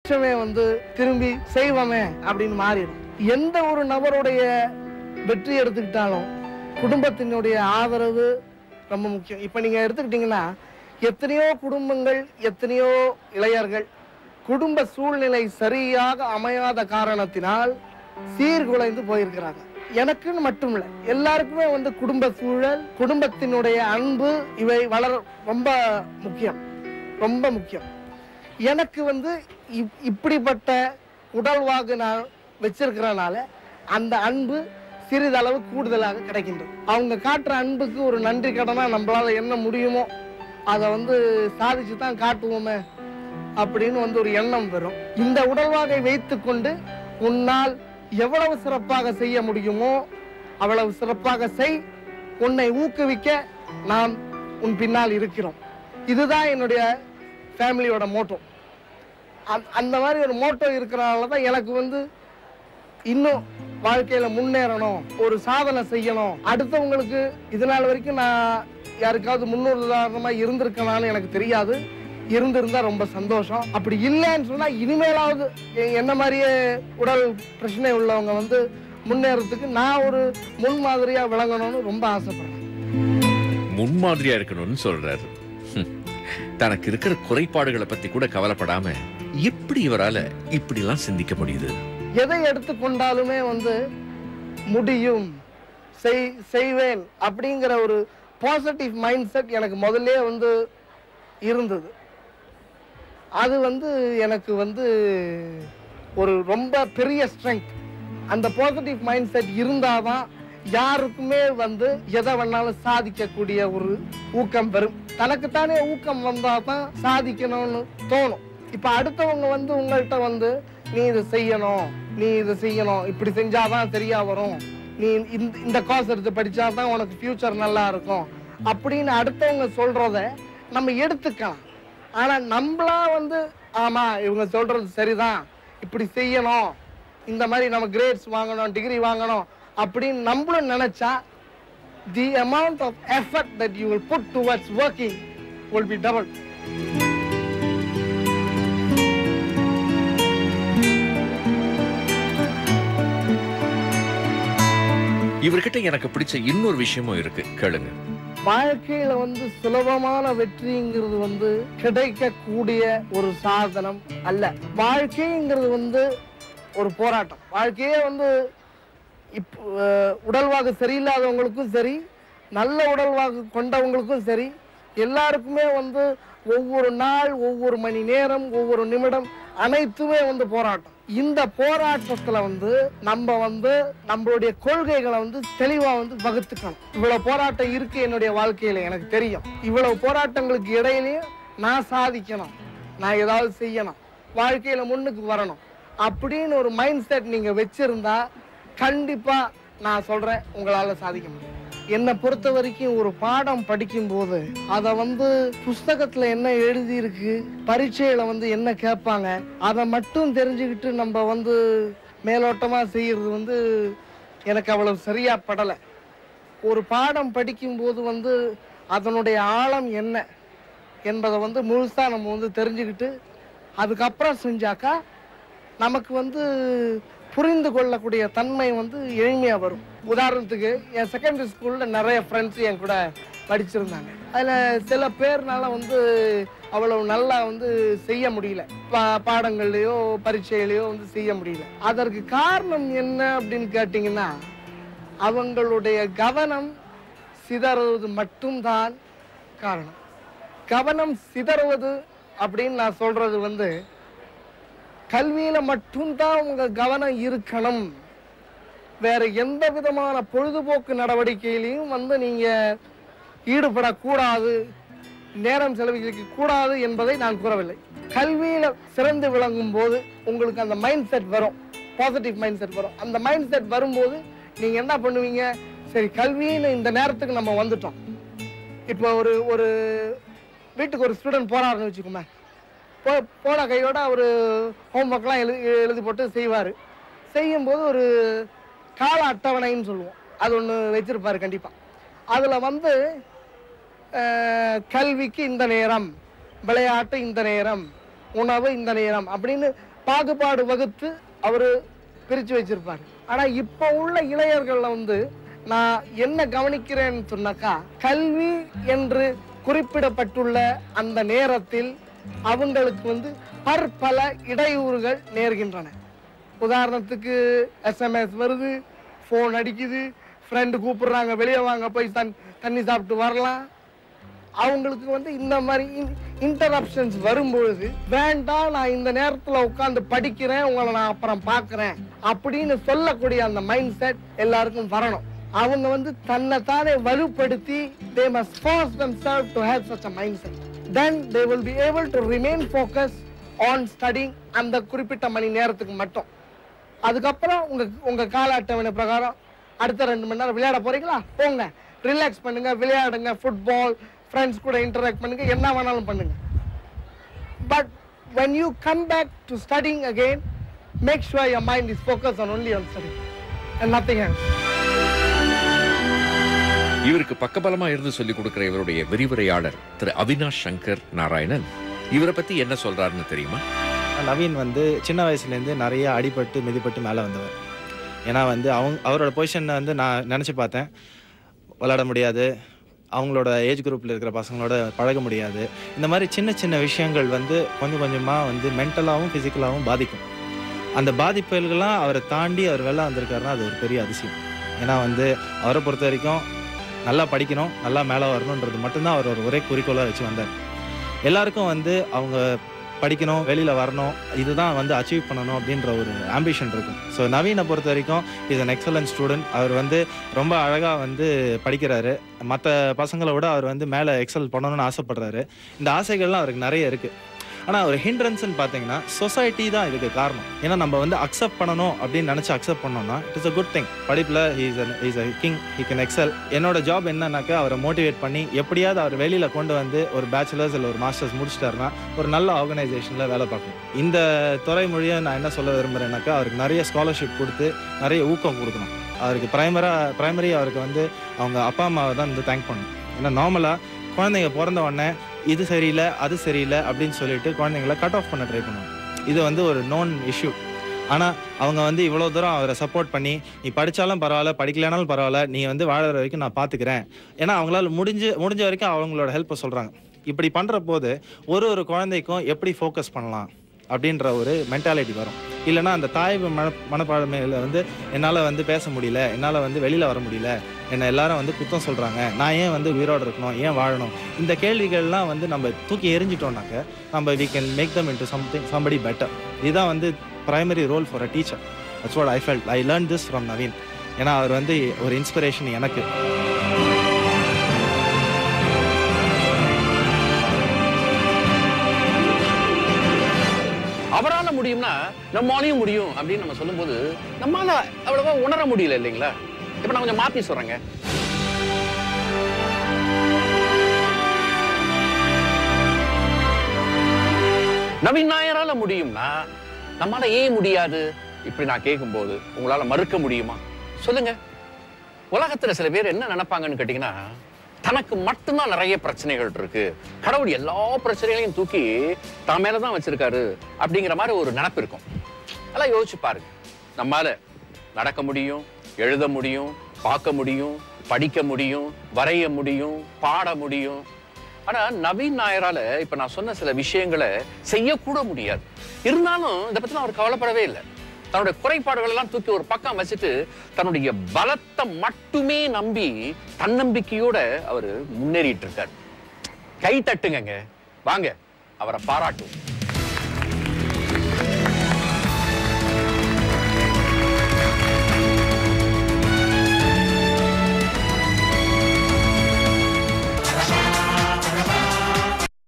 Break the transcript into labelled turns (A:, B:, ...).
A: சிஸ்டமே வந்து திரும்பி செய்வோமே அப்படின்னு மாறிடும். எந்த ஒரு நபருடைய வெற்றி எடுத்துக்கிட்டாலும் குடும்பத்தினுடைய ஆதரவு ரொம்ப முக்கியம். இப்போ நீங்கள் எடுத்துக்கிட்டிங்கன்னா எத்தனையோ குடும்பங்கள், எத்தனையோ இளைஞர்கள் குடும்ப சூழ்நிலை சரியாக அமையாத காரணத்தினால் சீர்குலைந்து போயிருக்கிறாங்க. எனக்குன்னு மட்டும் இல்லை, எல்லாருக்குமே வந்து குடும்ப சூழல், குடும்பத்தினுடைய அன்பு, இவை ரொம்ப முக்கியம், ரொம்ப முக்கியம். எனக்கு வந்து இப்படிப்பட்ட உடல்வாகு நான் வச்சிருக்கிறனால அந்த அன்பு சிறிதளவு கூடுதலாக கிடைக்கின்றது. அவங்க காட்டுற அன்புக்கு ஒரு நன்றி கடனா நம்மளால என்ன முடியுமோ அதை வந்து சாதிச்சு தான் காட்டுவோமே அப்படின்னு வந்து ஒரு எண்ணம் வரும். இந்த உடல்வாகை வைத்துக்கொண்டு உன்னால் எவ்வளவு சிறப்பாக செய்ய முடியுமோ அவ்வளவு சிறப்பாக செய், உன்னை ஊக்குவிக்க நாம் உன் பின்னால் இருக்கிறோம். இதுதான் என்னுடைய ஃபேமிலியோட மோட்டோ. அந்த மாதிரி ஒரு மோட்டோ இருக்கிறனால தான் எனக்கு வந்து இன்னும் வாழ்க்கையில முன்னேறணும், ஒரு சாதனை செய்யணும். அடுத்தவங்களுக்கு இது நாள் வரைக்கும் நான் யாருக்காவது முன்னுதாரணமா இருந்திருக்கனான்னு எனக்கு தெரியாது. இருந்திருந்தா ரொம்ப சந்தோஷம். அப்படி இல்லைன்னு சொன்னா இனிமேலாவது என்ன மாதிரியே உடல் பிரச்சனை உள்ளவங்க வந்து முன்னேறதுக்கு நான் ஒரு முன்மாதிரியா விளங்கணும்னு ரொம்ப ஆசைப்படுறேன்.
B: முன்மாதிரியா இருக்கணும்னு சொல்றாரு. தனக்கு இருக்கிற குறைபாடுகளை பத்தி கூட கவலைப்படாம எப்படி இவரால இப்படி எல்லாம் சிந்திக்க முடியுது?
A: எதை எடுத்துக்கொண்டாலுமே வந்து முடியும், செய்வேன் அப்படிங்கிற ஒரு பாசிட்டிவ் மைண்ட் செட் எனக்கு முதல்ல வந்து இருந்தது. அது வந்து எனக்கு வந்து ஒரு ரொம்ப பெரிய ஸ்ட்ரெங்க். அந்த பாசிட்டிவ் மைண்ட் செட் இருந்தாதான் யாருக்குமே வந்து எதை வேணாலும் சாதிக்கக்கூடிய ஒரு ஊக்கம் வரும். தனக்குத்தானே ஊக்கம் வந்தாதான் சாதிக்கணும்னு தோணும். இப்ப அடுத்தவங்க வந்து உங்கள்கிட்ட வந்து நீ இதை செய்யணும், நீ இதை செய்யணும், இப்படி செஞ்சாதான் சரியா வரும், நீ இந்த கோர்ஸ் எடுத்து படிச்சாதான் உனக்கு ஃபியூச்சர் நல்லா இருக்கும் அப்படின்னு அடுத்தவங்க சொல்றத நம்ம எடுத்துக்கலாம். ஆனா நம்மளா வந்து ஆமா இவங்க சொல்றது சரிதான், இப்படி செய்யணும், இந்த மாதிரி நம்ம கிரேட்ஸ் வாங்கணும், டிகிரி வாங்கணும் அப்படின்னு நம்மளும் நினைச்சா the amount of effort that you will put towards working will be doubled.
B: இவர்கிட்ட எனக்கு பிடிச்ச இன்னொரு விஷயமும் இருக்கு, கேளுங்க.
A: வாழ்க்கையில வந்து சுலபமான வெற்றிங்கிறது வந்து கிடைக்கக்கூடிய ஒரு சாதனம் அல்ல. வாழ்க்கைங்கிறது வந்து ஒரு போராட்டம். வாழ்க்கையே வந்து உடல்வாகு சரியில்லாதவங்களுக்கும் சரி, நல்ல உடல்வாகு கொண்டவங்களுக்கும் சரி, எல்லாருக்குமே வந்து ஒவ்வொரு நாள், ஒவ்வொரு மணி நேரம், ஒவ்வொரு நிமிடம் அனைத்துமே வந்து போராட்டம். இந்த போராட்டத்துல வந்து நம்ம வந்து நம்மளுடைய கொள்கைகளை வந்து தெளிவா வந்து வகுத்துக்கணும். இவ்வளவு போராட்டம் இருக்கு என்னுடைய வாழ்க்கையில, எனக்கு தெரியும். இவ்வளவு போராட்டங்களுக்கு இடையிலயும் நான் சாதிக்கணும், நான் ஏதாவது செய்யணும், வாழ்க்கையில முன்னுக்கு வரணும் அப்படின்னு ஒரு மைண்ட் செட் நீங்க வச்சிருந்தா கண்டிப்பா நான் சொல்றேன் உங்களால சாதிக்க முடியும். என்னை பொறுத்த வரைக்கும் ஒரு பாடம் படிக்கும் போது அதை வந்து புஸ்தகத்துல என்ன எழுதி இருக்கு, பரீட்சையில வந்து என்ன கேட்பாங்க, அதை மட்டும் தெரிஞ்சுக்கிட்டு நம்ம வந்து மேலோட்டமா செய்யறது வந்து எனக்கு அவ்வளவு சரியா படலை. ஒரு பாடம் படிக்கும் போது வந்து அதனுடைய ஆழம் என்ன என்பதை வந்து முழுசா நம்ம வந்து தெரிஞ்சுக்கிட்டு அதுக்கப்புறம் செஞ்சாக்கா நமக்கு வந்து புரிந்து கொள்ளக்கூடிய தன்மை வந்து எளிமையா வரும். உதாரணத்துக்கு என் செகண்டரி ஸ்கூல்ல நிறைய ஃப்ரெண்ட்ஸ் என் கூட படிச்சிருந்தாங்க. அதுல சில பேர்னால வந்து அவ்வளவு நல்லா வந்து செய்ய முடியல, பாடங்கள்லயோ பரீட்சையிலையோ வந்து செய்ய முடியல. அதற்கு காரணம் என்ன அப்படின்னு கேட்டீங்கன்னா அவங்களுடைய கவனம் சிதறுவது மட்டும்தான் காரணம். கவனம் சிதறுவது அப்படின்னு நான் சொல்றது வந்து கல்வியில மட்டும்தான் உங்க கவனம் இருக்கணும், வேற எந்த விதமான பொழுதுபோக்கு நடவடிக்கையிலையும் வந்து நீங்க ஈடுபடக்கூடாது, நேரம் செலவழிக்க கூடாது என்பதை நான் கூறவில்லை. கல்வியில சிறந்து விளங்கும் போது உங்களுக்கு அந்த மைண்ட் செட் வரும், பாசிட்டிவ் மைண்ட் செட் வரும். அந்த மைண்ட் செட் வரும்போது நீங்க என்ன பண்ணுவீங்க, சரி கல்வின்னு இந்த நேரத்துக்கு நம்ம வந்துட்டோம். இப்போ ஒரு வீட்டுக்கு ஒரு ஸ்டூடெண்ட் போறாருன்னு வச்சுக்கோமே, போன கையோட ஒரு ஹோம்ஒர்க்லாம் எழுதி போட்டு செய்வார். செய்யும்போது ஒரு கால அட்டவணைன்னு சொல்லுவோம், அது ஒன்று வச்சிருப்பாரு கண்டிப்பாக. அதில் வந்து கல்விக்கு இந்த நேரம், விளையாட்டு இந்த நேரம், உணவு இந்த நேரம் அப்படின்னு பாகுபாடு வகுத்து அவரு பிரிச்சு வச்சிருப்பாரு. ஆனா இப்ப உள்ள இளைஞர்கள்ல வந்து நான் என்ன கவனிக்கிறேன்னு சொன்னாக்கா, கல்வி என்று குறிப்பிடப்பட்டுள்ள அந்த நேரத்தில் அவங்களுக்கு வந்து பற்பல இடையூறுகள் நேர்கின்றன. உதாரணத்துக்கு SMS வருது, போன் அடிக்குது, ஃப்ரெண்டு கூப்பிடுறாங்க, வெளியே வாங்க போய் தண்ணி சாப்பிட்டு வரலாம். அவங்களுக்கு வந்து இந்த மாதிரி இன்டரப்ஷன்ஸ் வரும்பொழுது, வேண்டாம் நான் இந்த நேரத்தில் உட்காந்து படிக்கிறேன், உங்களை நான் அப்புறம் பார்க்குறேன் அப்படின்னு சொல்லக்கூடிய அந்த மைண்ட் செட் எல்லாருக்கும் வரணும். அவங்க வந்து தன்னை தானே வலுப்படுத்தி they must force themselves to have such a mindset. Then they will be able to remain focused on studying அந்த குறிப்பிட்ட மணி நேரத்துக்கு மட்டும். அதுக்கப்புறம் உங்க கால அட்டவணை பிரகாரம் அடுத்த 2 மணி நேரம் விளையாட போறீங்களா, போங்க, ரிலாக்ஸ் பண்ணுங்க, விளையாடுங்க, ஃபுட்பால், ஃப்ரெண்ட்ஸ் கூட இன்டராக்ட் பண்ணுங்க, என்ன வேணாலும் பண்ணுங்க. But when you come back to studying again, make sure your mind is focused on only on studying and nothing else.
B: இவருக்கு பக்கபலமா இருந்து சொல்லிக் கொடுக்கிற இவருடைய விரிவுரையாளர் திரு அவினாஷ் சங்கர் நாராயணன் இவரை பத்தி என்ன சொல்றாருன்னு தெரியுமா?
C: நவீன் வந்து சின்ன வயசுலேருந்து நிறைய அடிபட்டு மிதிப்பட்டு மேலே வந்தவர். ஏன்னா வந்து அவரோட பொசிஷனை வந்து நான் நினச்சி பார்த்தேன். விளையாட முடியாது, அவங்களோட ஏஜ் குரூப்பில் இருக்கிற பசங்களோட பழக முடியாது. இந்த மாதிரி சின்ன சின்ன விஷயங்கள் வந்து கொஞ்சம் கொஞ்சமாக வந்து மென்டலாகவும் ஃபிசிக்கலாகவும் பாதிக்கும். அந்த பாதிப்புகள்லாம் அவரை தாண்டி அவர் வெளில வந்திருக்காருன்னா அது ஒரு பெரிய அதிசயம். ஏன்னா வந்து அவரை பொறுத்த வரைக்கும் நல்லா படிக்கணும், நல்லா மேலே வரணுன்றது மட்டும்தான் அவர் ஒரே குறிக்கோளாக வச்சு வந்தார். எல்லாருக்கும் வந்து அவங்க படிக்கணும், வெளியில் வரணும், இதுதான் வந்து அச்சீவ் பண்ணணும் அப்படின்ற ஒரு ஆம்பிஷன் இருக்கும். ஸோ நவீனை பொறுத்த வரைக்கும் இஸ் அன் எக்ஸலன்ட் ஸ்டூடெண்ட். அவர் வந்து ரொம்ப அழகாக வந்து படிக்கிறாரு. மற்ற பசங்களை விட அவர் வந்து மேலே எக்ஸல் பண்ணணும்னு ஆசைப்படுறாரு. இந்த ஆசைகள்லாம் அவருக்கு நிறைய இருக்குது. ஆனால் ஒரு ஹிண்ட்ரன்ஸ்ன்னு பார்த்தீங்கன்னா சொசைட்டி தான் இதுக்கு காரணம். ஏன்னா நம்ம வந்து அக்செப்ட் பண்ணணும் அப்படின்னு நினச்சி அக்செப்ட் பண்ணோம்னா it is a good thing. படிப்பில் is a king, he can excel. என்னோட ஜாப் என்னன்னாக்கா அவரை மோட்டிவேட் பண்ணி எப்படியாவது அவர் வெளியில் கொண்டு வந்து ஒரு பேச்சுலர்ஸ் இல்லை ஒரு மாஸ்டர்ஸ் முடிச்சிட்டாருன்னா ஒரு நல்ல ஆர்கனைசேஷனில் வேலை பார்க்கணும். இந்த துறை மொழியை நான் என்ன சொல்ல விரும்புகிறேன்னாக்கா அவருக்கு நிறைய ஸ்காலர்ஷிப் கொடுத்து நிறைய ஊக்கம் கொடுக்கணும். அவருக்கு பிரைமரி அவருக்கு வந்து அவங்க அப்பா அம்மாவை தான் வந்து தேங்க் பண்ணணும். ஏன்னா நார்மலாக குழந்தைங்க பிறந்த உடனே இது சரியில்லை அது சரியில்லை அப்படின்னு சொல்லிட்டு குழந்தைங்கள கட் ஆஃப் பண்ண ட்ரை பண்ணுவாங்க. இது வந்து ஒரு நோன் இஷ்யூ. ஆனால் அவங்க வந்து இவ்வளோ தூரம் அவரை சப்போர்ட் பண்ணி நீ படித்தாலும் பரவாயில்ல படிக்கலைனாலும் பரவாயில்ல, நீ வந்து வாழற வரைக்கும் நான் பார்த்துக்கிறேன். ஏன்னா அவங்களால முடிஞ்ச வரைக்கும் அவங்களோட ஹெல்ப்பை சொல்கிறாங்க. இப்படி பண்ணுற போது ஒரு குழந்தைக்கும் எப்படி ஃபோக்கஸ் பண்ணலாம் அப்படின்ற ஒரு மென்டாலிட்டி வரும். இல்லைனா அந்த தாய் மனப்பான்மையில் வந்து என்னால் வந்து பேச முடியல, என்னால் வந்து வெளியில் வர முடியல, என்னை எல்லாரும் வந்து குத்தம் சொல்கிறாங்க, நான் ஏன் வந்து உயிரோடு இருக்கணும், ஏன் வாழணும், இந்த கேள்விகள்லாம் வந்து நம்ம தூக்கி எரிஞ்சிட்டோம்னாக்க நம்ம we can make them into somebody better. இதுதான் வந்து primary role for a teacher. That's what I felt. I learned this from Naveen. ஏன்னா அவர் வந்து ஒரு இன்ஸ்பிரேஷன் எனக்கு.
D: அவரால் முடியும்னா நம்மளாலையும் முடியும் அப்படின்னு நம்ம சொல்லும்போது நம்மளால அவ்வளவா உணர முடியல இல்லைங்களா? இப்ப நான் கொஞ்சம் மாத்தி சொல்றேங்க. நவீன் நாயரால முடியும்னா நம்மளால ஏன் முடியாது இப்படி நான் கேட்கும்போது உங்களால மறுக்க முடியுமா சொல்லுங்க? உலகத்துல சில பேர் என்ன நினைப்பாங்கன்னு கேட்டீங்கன்னா, தனக்கு மட்டும்தான் நிறைய பிரச்சனைகள் இருக்கு, கடவுள் எல்லா பிரச்சனைகளையும் தூக்கி தான் மேலதான் வச்சிருக்காரு அப்படிங்கிற மாதிரி ஒரு நினைப்பு இருக்கும். எல்லாம் யோசிச்சு பாருங்க. நம்மால நடக்க முடியும், எழுத முடியும், பார்க்க முடியும், படிக்க முடியும், வரைய முடியும், பாட முடியும். ஆனா நவீன் நாயரால இப்ப நான் சொன்ன சில விஷயங்களை செய்யக்கூட முடியாது. இருந்தாலும் இதை பத்தி அவர் கவலைப்படவே இல்லை. தன்னுடைய குறைபாடுகள் எல்லாம் தூக்கி ஒரு பக்கம் வச்சுட்டு தன்னுடைய பலத்தை மட்டுமே நம்பி தன்னம்பிக்கையோட அவர் முன்னேறிட்டு இருக்காரு. கை தட்டுங்க, வாங்க அவரை பாராட்டுவோம்.